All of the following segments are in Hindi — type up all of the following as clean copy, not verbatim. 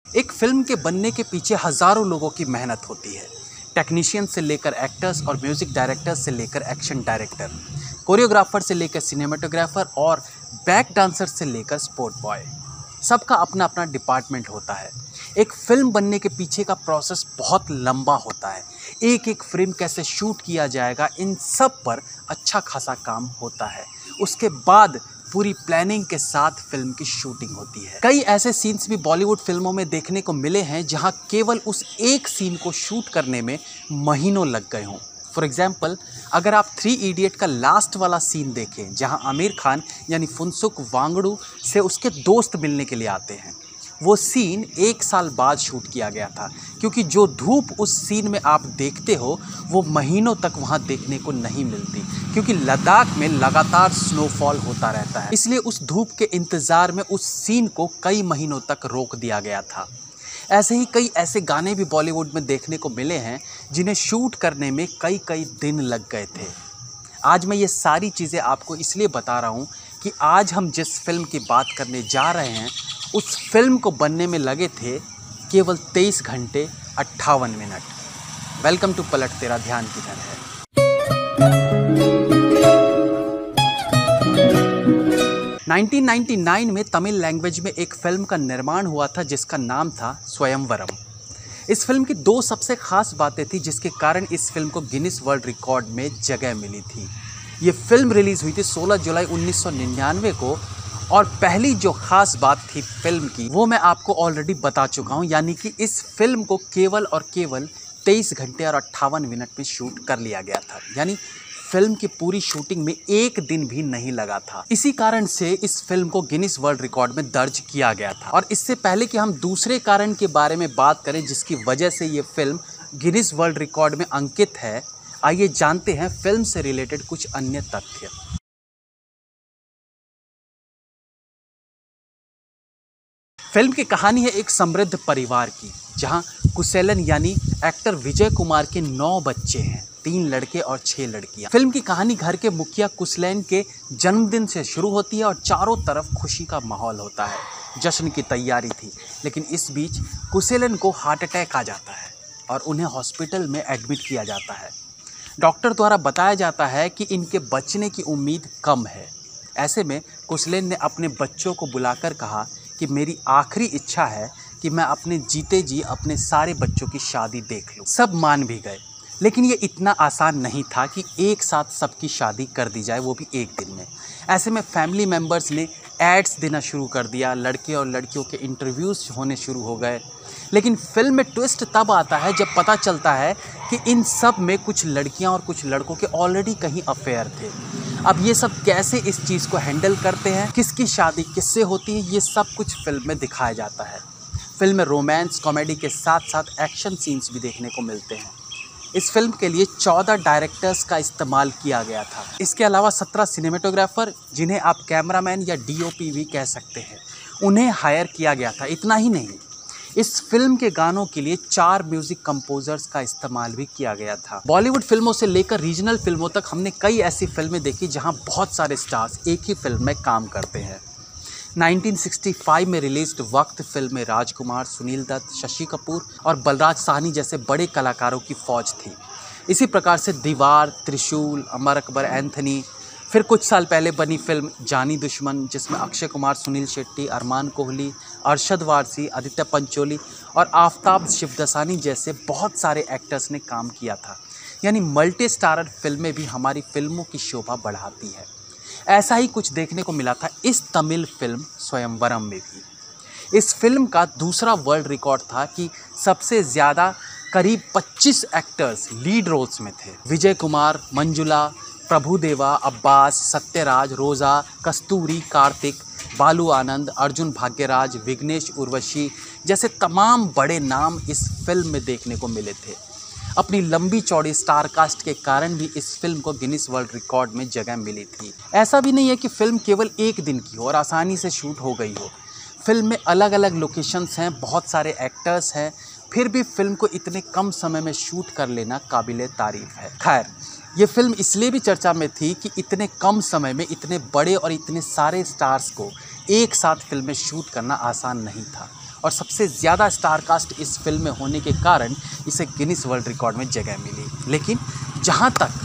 एक फिल्म के बनने के पीछे हजारों लोगों की मेहनत होती है। टेक्नीशियन से लेकर एक्टर्स और म्यूजिक डायरेक्टर्स से लेकर एक्शन डायरेक्टर, कोरियोग्राफर से लेकर सिनेमाटोग्राफर और बैक डांसर से लेकर स्पोर्ट बॉय, सबका अपना अपना डिपार्टमेंट होता है। एक फिल्म बनने के पीछे का प्रोसेस बहुत लंबा होता है। एक एक फ्रेम कैसे शूट किया जाएगा, इन सब पर अच्छा खासा काम होता है। उसके बाद पूरी प्लानिंग के साथ फिल्म की शूटिंग होती है। कई ऐसे सीन्स भी बॉलीवुड फिल्मों में देखने को मिले हैं जहां केवल उस एक सीन को शूट करने में महीनों लग गए हों। फॉर एग्जाम्पल, अगर आप 3 इडियट का लास्ट वाला सीन देखें जहां आमिर खान यानी फुनसुक वांगडू से उसके दोस्त मिलने के लिए आते हैं, वो सीन 1 साल बाद शूट किया गया था, क्योंकि जो धूप उस सीन में आप देखते हो वो महीनों तक वहाँ देखने को नहीं मिलती, क्योंकि लद्दाख में लगातार स्नोफॉल होता रहता है। इसलिए उस धूप के इंतज़ार में उस सीन को कई महीनों तक रोक दिया गया था। ऐसे ही कई ऐसे गाने भी बॉलीवुड में देखने को मिले हैं जिन्हें शूट करने में कई कई दिन लग गए थे। आज मैं ये सारी चीज़ें आपको इसलिए बता रहा हूँ कि आज हम जिस फिल्म की बात करने जा रहे हैं, उस फिल्म को बनने में लगे थे केवल 23 घंटे 58 मिनट। वेलकम टू पलट तेरा ध्यान किधर है। 1999 में तमिल लैंग्वेज में एक फिल्म का निर्माण हुआ था जिसका नाम था स्वयंवरम। इस फिल्म की 2 सबसे खास बातें थी जिसके कारण इस फिल्म को गिनीज वर्ल्ड रिकॉर्ड में जगह मिली थी। ये फिल्म रिलीज़ हुई थी 16 जुलाई 1999 को, और पहली जो खास बात थी फिल्म की वो मैं आपको ऑलरेडी बता चुका हूँ, यानी कि इस फिल्म को केवल और केवल 23 घंटे और 58 मिनट में शूट कर लिया गया था। यानी फिल्म की पूरी शूटिंग में 1 दिन भी नहीं लगा था। इसी कारण से इस फिल्म को गिनीज वर्ल्ड रिकॉर्ड में दर्ज किया गया था। और इससे पहले कि हम दूसरे कारण के बारे में बात करें जिसकी वजह से ये फिल्म गिनीज वर्ल्ड रिकॉर्ड में अंकित है, आइए जानते हैं फिल्म से रिलेटेड कुछ अन्य तथ्य। फिल्म की कहानी है एक समृद्ध परिवार की, जहां कुसेलन यानी एक्टर विजय कुमार के 9 बच्चे हैं, 3 लड़के और 6 लड़कियां। फिल्म की कहानी घर के मुखिया कुसेलन के जन्मदिन से शुरू होती है और चारों तरफ खुशी का माहौल होता है। जश्न की तैयारी थी, लेकिन इस बीच कुसेलन को हार्ट अटैक आ जाता है और उन्हें हॉस्पिटल में एडमिट किया जाता है। डॉक्टर द्वारा बताया जाता है कि इनके बचने की उम्मीद कम है। ऐसे में कुसेलन ने अपने बच्चों को बुलाकर कहा कि मेरी आखिरी इच्छा है कि मैं अपने जीते जी अपने सारे बच्चों की शादी देख लूं। सब मान भी गए, लेकिन ये इतना आसान नहीं था कि एक साथ सबकी शादी कर दी जाए, वो भी 1 दिन में। ऐसे में फैमिली मेम्बर्स ने एड्स देना शुरू कर दिया, लड़के और लड़कियों के इंटरव्यूज़ होने शुरू हो गए। लेकिन फिल्म में ट्विस्ट तब आता है जब पता चलता है कि इन सब में कुछ लड़कियां और कुछ लड़कों के ऑलरेडी कहीं अफेयर थे। अब ये सब कैसे इस चीज़ को हैंडल करते हैं, किसकी शादी किससे होती है, ये सब कुछ फिल्म में दिखाया जाता है। फिल्म में रोमांस कॉमेडी के साथ साथ एक्शन सीन्स भी देखने को मिलते हैं। इस फिल्म के लिए 14 डायरेक्टर्स का इस्तेमाल किया गया था। इसके अलावा 17 सिनेमेटोग्राफर, जिन्हें आप कैमरामैन या DOP भी कह सकते हैं, उन्हें हायर किया गया था। इतना ही नहीं, इस फिल्म के गानों के लिए 4 म्यूजिक कंपोजर्स का इस्तेमाल भी किया गया था। बॉलीवुड फिल्मों से लेकर रीजनल फिल्मों तक हमने कई ऐसी फिल्में देखी जहां बहुत सारे स्टार्स एक ही फिल्म में काम करते हैं। 1965 में रिलीज्ड वक्त फिल्म में राजकुमार, सुनील दत्त, शशि कपूर और बलराज साहनी जैसे बड़े कलाकारों की फौज थी। इसी प्रकार से दीवार, त्रिशूल, अमर अकबर एंथनी, फिर कुछ साल पहले बनी फिल्म जानी दुश्मन, जिसमें अक्षय कुमार, सुनील शेट्टी, अरमान कोहली, अरशद वारसी, आदित्य पंचोली और आफताब शिवदसानी जैसे बहुत सारे एक्टर्स ने काम किया था। यानी मल्टी स्टारर फिल्में भी हमारी फिल्मों की शोभा बढ़ाती है। ऐसा ही कुछ देखने को मिला था इस तमिल फिल्म स्वयंवरम में भी। इस फिल्म का दूसरा वर्ल्ड रिकॉर्ड था कि सबसे ज़्यादा करीब 25 एक्टर्स लीड रोल्स में थे। विजय कुमार, मंजुला, प्रभुदेवा, अब्बास, सत्यराज, रोज़ा, कस्तूरी, कार्तिक, बालू आनंद, अर्जुन भाग्यराज, विघ्नेश उर्वशी जैसे तमाम बड़े नाम इस फिल्म में देखने को मिले थे। अपनी लंबी चौड़ी स्टार कास्ट के कारण भी इस फिल्म को गिनीज वर्ल्ड रिकॉर्ड में जगह मिली थी। ऐसा भी नहीं है कि फिल्म केवल 1 दिन की हो और आसानी से शूट हो गई हो। फिल्म में अलग अलग लोकेशंस हैं, बहुत सारे एक्टर्स हैं, फिर भी फिल्म को इतने कम समय में शूट कर लेना काबिले तारीफ है। खैर, ये फिल्म इसलिए भी चर्चा में थी कि इतने कम समय में इतने बड़े और इतने सारे स्टार्स को एक साथ फिल्म में शूट करना आसान नहीं था। और सबसे ज़्यादा स्टारकास्ट इस फिल्म में होने के कारण इसे गिनीज वर्ल्ड रिकॉर्ड में जगह मिली। लेकिन जहाँ तक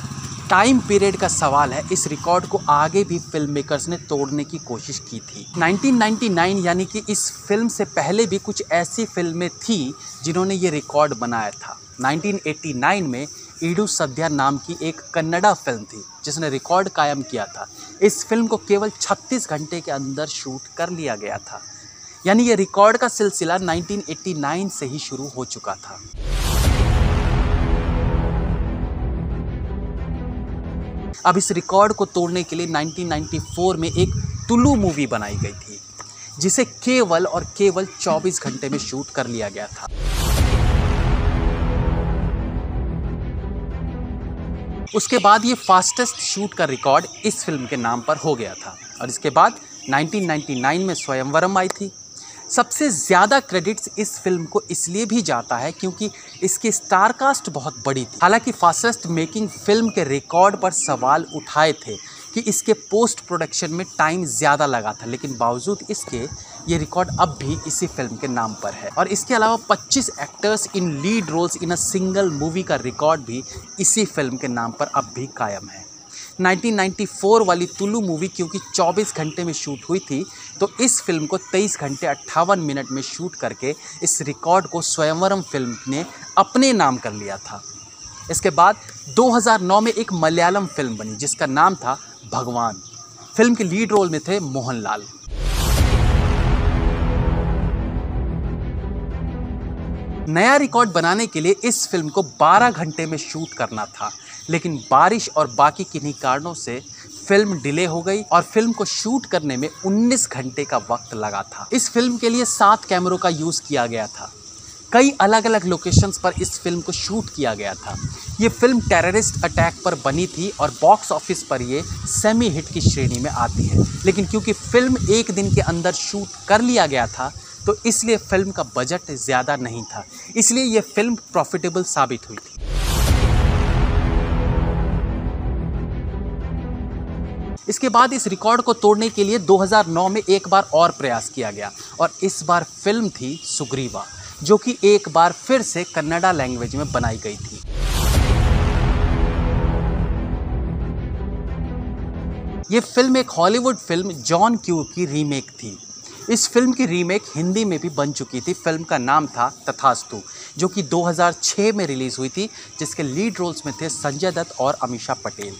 टाइम पीरियड का सवाल है, इस रिकॉर्ड को आगे भी फिल्म मेकर्स ने तोड़ने की कोशिश की थी। 1999 यानी कि इस फिल्म से पहले भी कुछ ऐसी फिल्में थी जिन्होंने ये रिकॉर्ड बनाया था। 1989 में ईडू सद्या नाम की एक कन्नड़ा फिल्म थी जिसने रिकॉर्ड कायम किया था। इस फिल्म को केवल 36 घंटे के अंदर शूट कर लिया गया था, यानी ये रिकॉर्ड का सिलसिला 1989 से ही शुरू हो चुका था। अब इस रिकॉर्ड को तोड़ने के लिए 1994 में एक तुलु मूवी बनाई गई थी जिसे केवल और केवल 24 घंटे में शूट कर लिया गया था। उसके बाद ये फास्टेस्ट शूट का रिकॉर्ड इस फिल्म के नाम पर हो गया था और इसके बाद 1999 में स्वयंवरम आई थी। सबसे ज़्यादा क्रेडिट्स इस फिल्म को इसलिए भी जाता है क्योंकि इसकी स्टारकास्ट बहुत बड़ी थी। हालांकि फास्टेस्ट मेकिंग फिल्म के रिकॉर्ड पर सवाल उठाए थे कि इसके पोस्ट प्रोडक्शन में टाइम ज़्यादा लगा था, लेकिन बावजूद इसके ये रिकॉर्ड अब भी इसी फिल्म के नाम पर है। और इसके अलावा 25 actors in lead roles in a single movie का रिकॉर्ड भी इसी फिल्म के नाम पर अब भी कायम है। 1994 वाली तुलु मूवी क्योंकि 24 घंटे में शूट हुई थी, तो इस फिल्म को 23 घंटे 58 मिनट में शूट करके इस रिकॉर्ड को स्वयंवरम फिल्म ने अपने नाम कर लिया था। इसके बाद 2009 में एक मलयालम फिल्म बनी जिसका नाम था भगवान। फिल्म के लीड रोल में थे मोहनलाल। नया रिकॉर्ड बनाने के लिए इस फिल्म को 12 घंटे में शूट करना था, लेकिन बारिश और बाकी किन्हीं कारणों से फिल्म डिले हो गई और फिल्म को शूट करने में 19 घंटे का वक्त लगा था। इस फिल्म के लिए 7 कैमरों का यूज़ किया गया था। कई अलग अलग लोकेशंस पर इस फिल्म को शूट किया गया था। ये फिल्म टेररिस्ट अटैक पर बनी थी और बॉक्स ऑफिस पर ये सेमी हिट की श्रेणी में आती है, लेकिन क्योंकि फिल्म एक दिन के अंदर शूट कर लिया गया था तो इसलिए फिल्म का बजट ज़्यादा नहीं था, इसलिए ये फिल्म प्रॉफिटेबल साबित हुई थी। इसके बाद इस रिकॉर्ड को तोड़ने के लिए 2009 में एक बार और प्रयास किया गया और इस बार फिल्म थी सुग्रीवा, जो कि एक बार फिर से कन्नड़ा लैंग्वेज में बनाई गई थी। ये फिल्म एक हॉलीवुड फिल्म जॉन क्यू की रीमेक थी। इस फिल्म की रीमेक हिंदी में भी बन चुकी थी। फिल्म का नाम था तथास्तु, जो कि 2006 में रिलीज़ हुई थी, जिसके लीड रोल्स में थे संजय दत्त और अमीषा पटेल।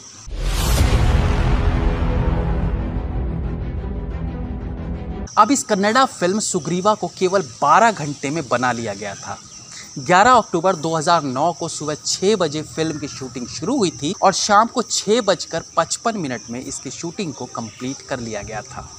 अब इस कन्नड़ा फिल्म सुग्रीवा को केवल 12 घंटे में बना लिया गया था। 11 अक्टूबर 2009 को सुबह 6 बजे फिल्म की शूटिंग शुरू हुई थी और शाम को 6:55 में इसकी शूटिंग को कंप्लीट कर लिया गया था।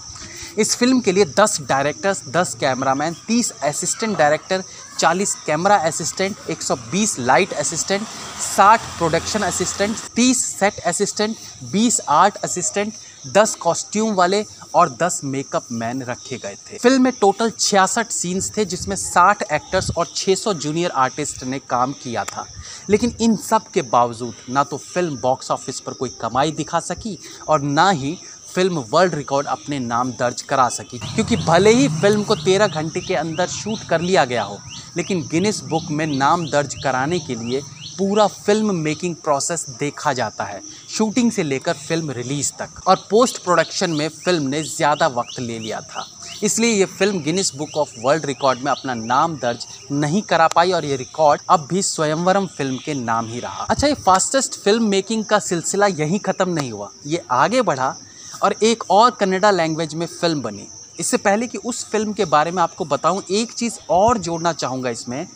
इस फिल्म के लिए 10 directors, 10 cameraman, 30 assistant director, 40 camera assistant, 120 light assistant, 60 production assistant, 30 set assistant, 20 art assistant, 10 costume वाले और 10 मेकअप मैन रखे गए थे। फिल्म में टोटल 66 सीन्स थे जिसमें 60 एक्टर्स और 600 जूनियर आर्टिस्ट ने काम किया था। लेकिन इन सब के बावजूद ना तो फिल्म बॉक्स ऑफिस पर कोई कमाई दिखा सकी और ना ही फिल्म वर्ल्ड रिकॉर्ड अपने नाम दर्ज करा सकी, क्योंकि भले ही फिल्म को 13 घंटे के अंदर शूट कर लिया गया हो, लेकिन गिनीज बुक में नाम दर्ज कराने के लिए पूरा फिल्म मेकिंग प्रोसेस देखा जाता है, शूटिंग से लेकर फिल्म रिलीज़ तक। और पोस्ट प्रोडक्शन में फिल्म ने ज़्यादा वक्त ले लिया था, इसलिए ये film Guinness book of world record में अपना नाम दर्ज नहीं करा पाई और ये रिकॉर्ड अब भी स्वयंवरम फिल्म के नाम ही रहा। अच्छा, ये फास्टेस्ट फिल्म मेकिंग का सिलसिला यहीं ख़त्म नहीं हुआ, ये आगे बढ़ा और एक और कन्नड़ा लैंग्वेज में फिल्म बनी। इससे पहले कि उस फिल्म के बारे में आपको बताऊं, एक चीज़ और जोड़ना चाहूँगा इसमें।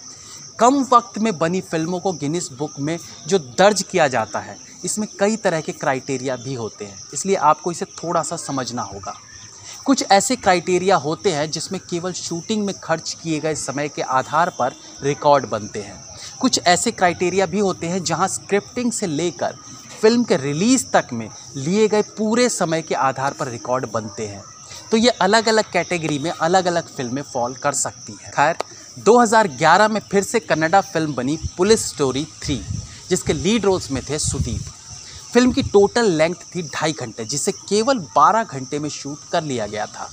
कम वक्त में बनी फिल्मों को गिनीज बुक में जो दर्ज किया जाता है, इसमें कई तरह के क्राइटेरिया भी होते हैं, इसलिए आपको इसे थोड़ा सा समझना होगा। कुछ ऐसे क्राइटेरिया होते हैं जिसमें केवल शूटिंग में खर्च किए गए समय के आधार पर रिकॉर्ड बनते हैं। कुछ ऐसे क्राइटेरिया भी होते हैं जहां स्क्रिप्टिंग से लेकर फिल्म के रिलीज़ तक में लिए गए पूरे समय के आधार पर रिकॉर्ड बनते हैं। तो ये अलग अलग कैटेगरी में अलग अलग फिल्में फॉल कर सकती हैं। खैर, 2011 में फिर से कन्नड़ा फिल्म बनी पुलिस स्टोरी 3, जिसके लीड रोल्स में थे सुदीप। फिल्म की टोटल लेंथ थी 2.5 घंटे, जिसे केवल 12 घंटे में शूट कर लिया गया था।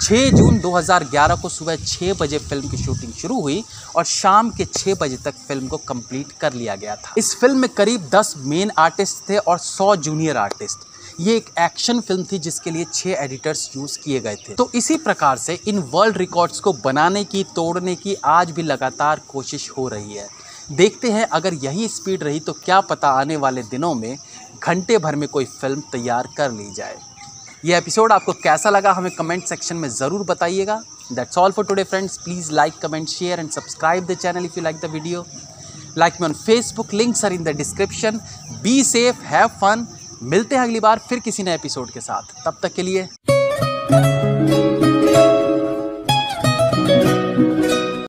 6 जून 2011 को सुबह 6 बजे फिल्म की शूटिंग शुरू हुई और शाम के 6 बजे तक फिल्म को कंप्लीट कर लिया गया था। इस फिल्म में करीब 10 मेन आर्टिस्ट थे और 100 जूनियर आर्टिस्ट। ये एक एक्शन फिल्म थी जिसके लिए 6 एडिटर्स यूज किए गए थे। तो इसी प्रकार से इन वर्ल्ड रिकॉर्ड्स को बनाने की, तोड़ने की आज भी लगातार कोशिश हो रही है। देखते हैं अगर यही स्पीड रही तो क्या पता आने वाले दिनों में घंटे भर में कोई फिल्म तैयार कर ली जाए। ये एपिसोड आपको कैसा लगा हमें कमेंट सेक्शन में ज़रूर बताइएगा। That's all for today friends. Please like, comment, share and subscribe the channel if you like the video. Like me on Facebook, links are in the description. Be safe, have fun. मिलते हैं अगली बार फिर किसी नए एपिसोड के साथ। तब तक के लिए